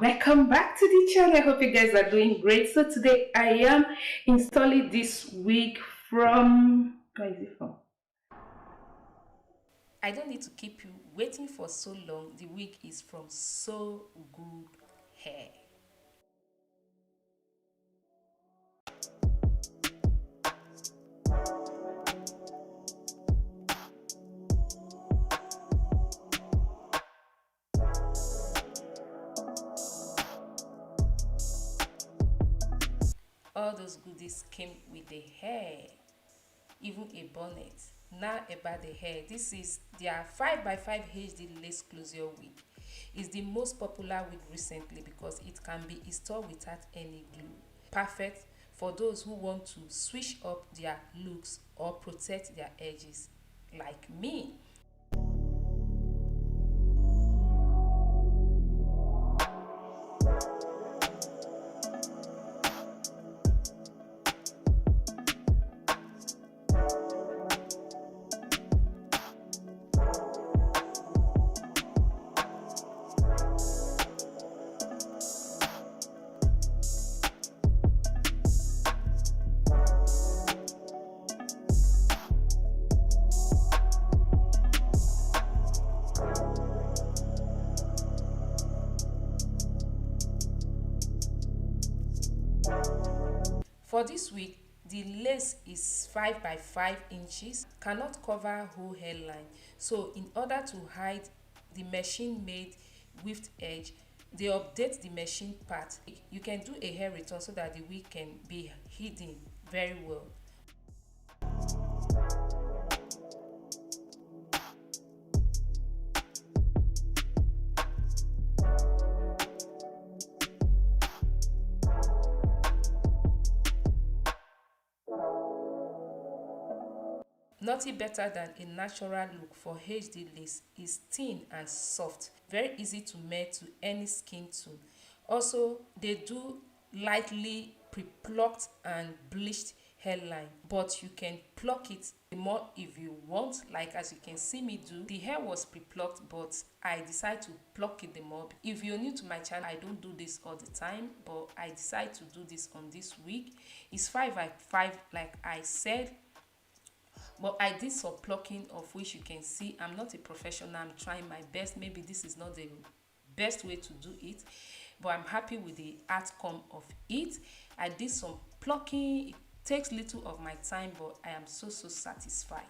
Welcome back to the channel. I hope you guys are doing great. So today I am installing this wig from, where is it from? I don't need to keep you waiting for so long. The wig is from Sogoodhair. All those goodies came with the hair, even a bonnet. Now about the hair, this is their 5x5 HD lace closure wig. It's the most popular wig recently because it can be installed without any glue. Perfect for those who want to switch up their looks or protect their edges, like me. For this wig, the lace is 5x5 inches, cannot cover whole hairline. So in order to hide the machine made weaved edge, they update the machine part. You can do a hair return so that the wig can be hidden very well. Nothing better than a natural look for HD lace is thin and soft, very easy to melt to any skin tone. Also, they do lightly pre-plucked and bleached hairline, but you can pluck it more if you want, like as you can see me do. The hair was pre-plucked, but I decided to pluck it the more. If you're new to my channel, I don't do this all the time, but I decided to do this on this wig. It's 5x5 like I said, but I did some plucking, of which you can see I'm not a professional. I'm trying my best. Maybe this is not the best way to do it, but I'm happy with the outcome of it. I did some plucking. It takes little of my time, but I am so satisfied.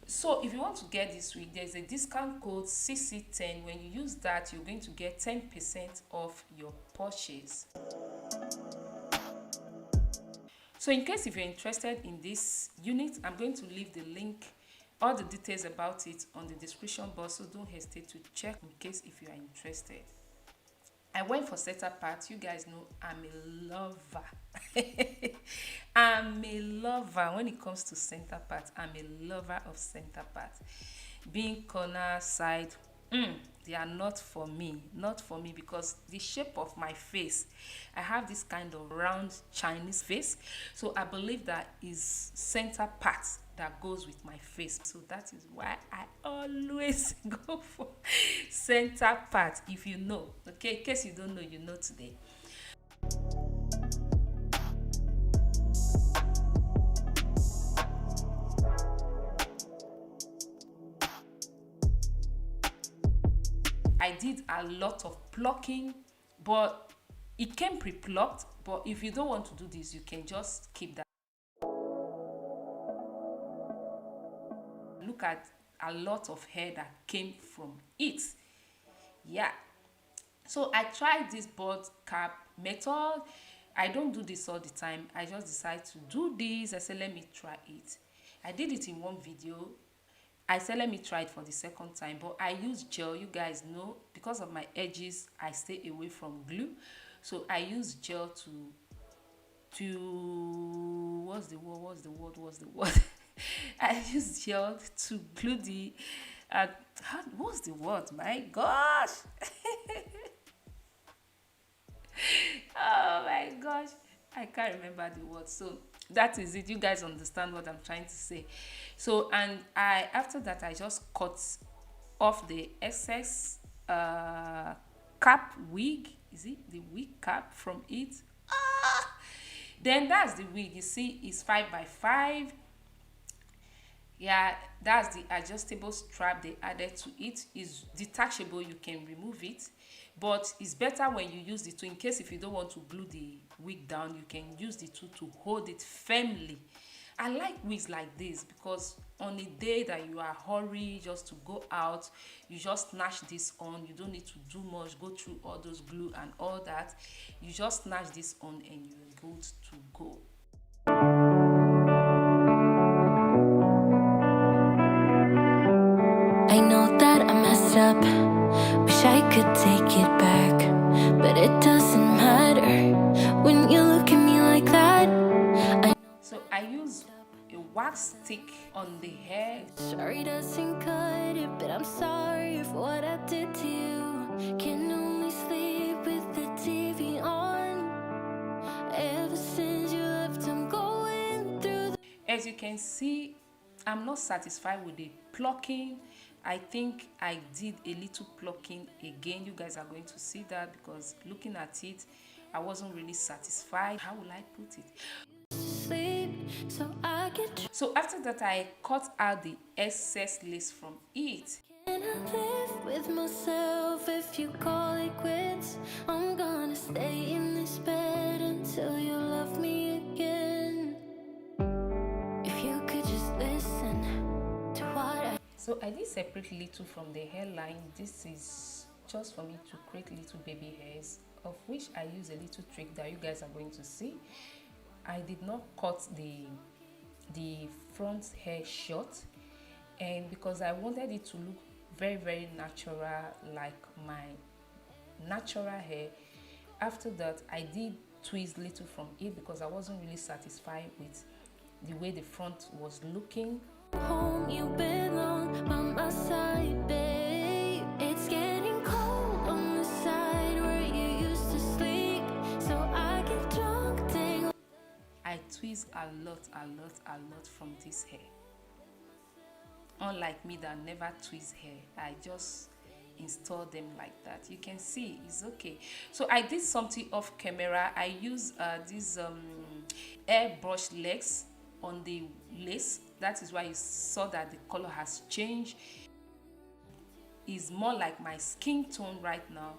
So if you want to get this wig, there's a discount code CC10. When you use that, you're going to get 10% off your purchase. So in case if you're interested in this unit, I'm going to leave the link, all the details about it on the description box, so don't hesitate to check in case if you are interested. I went for center part. You guys know I'm a lover. I'm a lover when it comes to center part. I'm a lover of center part. Being corner, side, they are not for me. Not for me, because the shape of my face, I have this kind of round Chinese face. So I believe that is center part that goes with my face. So that is why I always go for center part, if you know. Okay, in case you don't know, you know today. I did a lot of plucking, but it came pre-plucked. But if you don't want to do this, you can just keep that. Look at a lot of hair that came from it. Yeah, so I tried this board cap method. I don't do this all the time. I just decided to do this. I said let me try it. I did it in one video. I said let me try it for the second time, but I use gel. You guys know, because of my edges, I stay away from glue. So I use gel to what's the word I use gel to glue the what's the word, my gosh. Oh my gosh, I can't remember the word. So That is it. You guys understand what I'm trying to say. So, and after that I just cut off the excess cap wig. Is it the wig cap from it? Ah! Then that's the wig. You see, it's 5 by 5. Yeah, that's the adjustable strap they added to it. Is detachable, you can remove it, but it's better when you use the tool. In case if you don't want to glue the wig down, you can use the tool to hold it firmly. I like wigs like this because on a day that you are hurry just to go out, you just snatch this on. You don't need to do much, go through all those glue and all that. You just snatch this on and you're good to go. I know that I messed up, wish I could take it back, but it doesn't matter when you look at me like that. So I use a wax stick on the hair. Sorry doesn't cut it, but I'm sorry for what I did to you. Can only sleep with the TV on. Ever since you left, I'm going through As you can see, I'm not satisfied with the plucking. I think I did a little plucking again. You guys are going to see that because looking at it, I wasn't really satisfied. How will I put it? sleep, So after that, I cut out the excess lace from it. Can I live with myself if you call it quits? I'm gonna stay in this bed until you love me again. If you could just listen to what So I did separate little from the hairline. This is just for me to create little baby hairs, of which I use a little trick that you guys are going to see. I did not cut the front hair short, and because I wanted it to look very natural, like my natural hair. After that, I did twist little from it because I wasn't really satisfied with the way the front was looking. home you belong by my side, babe. It's getting cold on the side where you used to sleep, so I get drunk, dang. I twist a lot from this hair. Unlike me that never twist hair, I just install them like that. You can see it's okay. So I did something off camera. I use these airbrush legs on the lace. That is why you saw that the color has changed. It's more like my skin tone right now.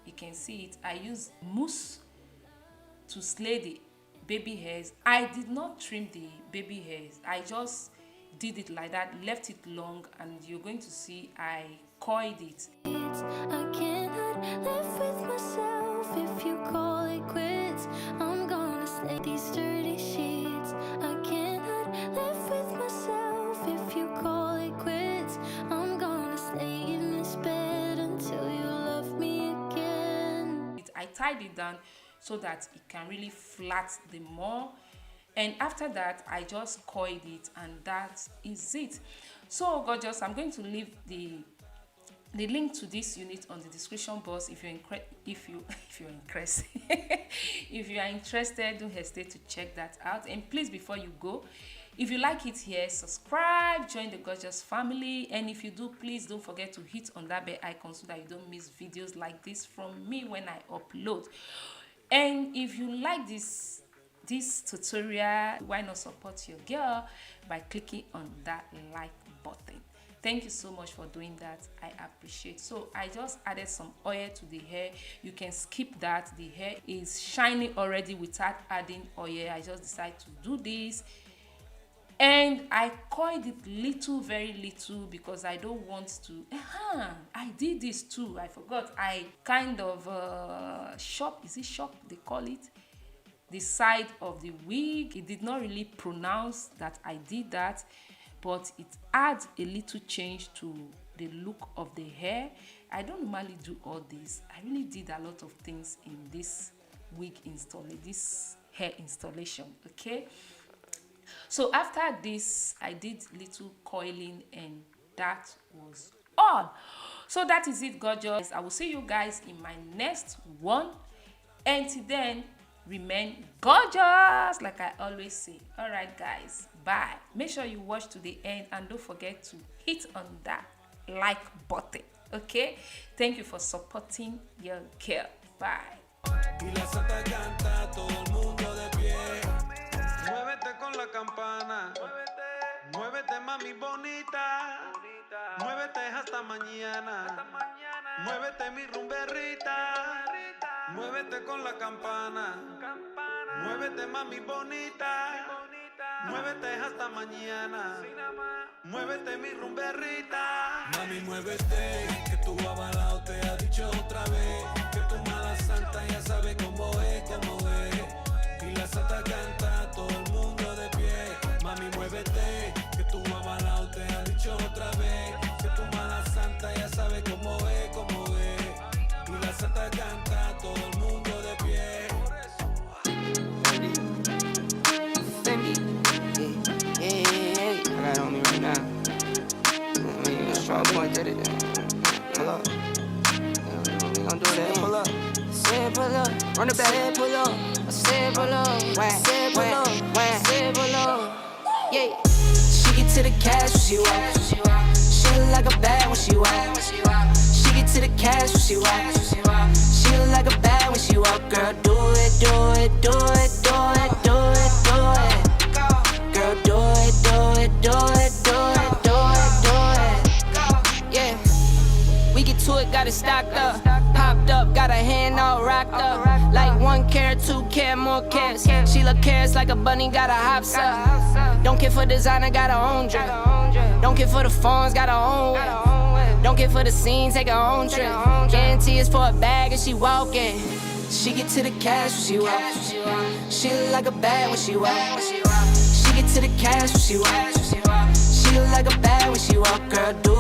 You can see it. I use mousse to slay the baby hairs. I did not trim the baby hairs. I just did it like that, left it long, and you're going to see I coiled it. I cannot live with myself if you call it quits. I'm gonna stay these dirty sheets. I cannot live with myself if you call it quits. I'm gonna stay in this bed until you love me again. I tied it down so that it can really flat the more. And after that, I just coiled it, and that is it. So gorgeous, I'm going to leave the link to this unit on the description box. If you're if you are interested, don't hesitate to check that out. And please, before you go, if you like it here, subscribe, join the gorgeous family. And if you do, please don't forget to hit on that bell icon so that you don't miss videos like this from me when I upload. And if you like this tutorial, why not support your girl by clicking on that like button. Thank you so much for doing that. I appreciate. So I just added some oil to the hair. You can skip that. The hair is shiny already without adding oil. I just decided to do this, and I coiled it little, very little, because I don't want to. I did this too. I forgot. I kind of shop. Is it shop they call it? The side of the wig. It did not really pronounce that I did that, but it adds a little change to the look of the hair. I don't normally do all this. I really did a lot of things in this wig installation, this hair installation. Okay, so after this, I did little coiling, and that was all. So that is it, gorgeous. I will see you guys in my next one. Until then, remain gorgeous, like I always say. All right, guys, bye. Make sure you watch to the end and don't forget to hit on that like button. Okay, thank you for supporting your girl. Bye. Y la santa canta, todo el mundo de pie. Muévete con la campana. Muévete, mami bonita. Muévete hasta mañana. Muévete, mi rumberrita. Muévete con la campana. Muévete, mami bonita. Muévete hasta mañana. Muévete, mi rumberrita. Mami, muévete, que tu avalado te ha dicho otra vez. Que tu mala santa ya sabe cómo es, cómo es. Y la santa canta, todo el mundo de pie. Mami, muévete, que tu avalado te ha dicho otra vez. Que tu mala santa ya sabe cómo es, cómo es. Y la santa canta, todo el mundo de pie. I got on me right now. Strong point at it. Pull up. We gon' do that. Pull up. Say pull up. Run it back. Say pull up. Say pull up. Say pull up. Say pull up. Yeah. She get to the cash when she walk. She look like a bad when she walk. She get to the cash when she walk. She look like a bad when she walk. Girl, do it, do it, do it, do it, do it, do it. Girl, do it, do it, do it, do it, do it, do it. Yeah. We get to it, got it stocked up. Popped up, got her hand all rocked up. Like 1 carat, 2 carat, more carats. She look carrots like a bunny, got her hops up. Don't care for designer, got her own drip. Don't care for the phones, got her own whip. Don't care for the scene, take her own trip. Guarantee it's for a bag and she walking. She get to the cash when she walk. She look like a bad when she walk. She get to the cash when she walk. She look like a bad when she walk. Girl, do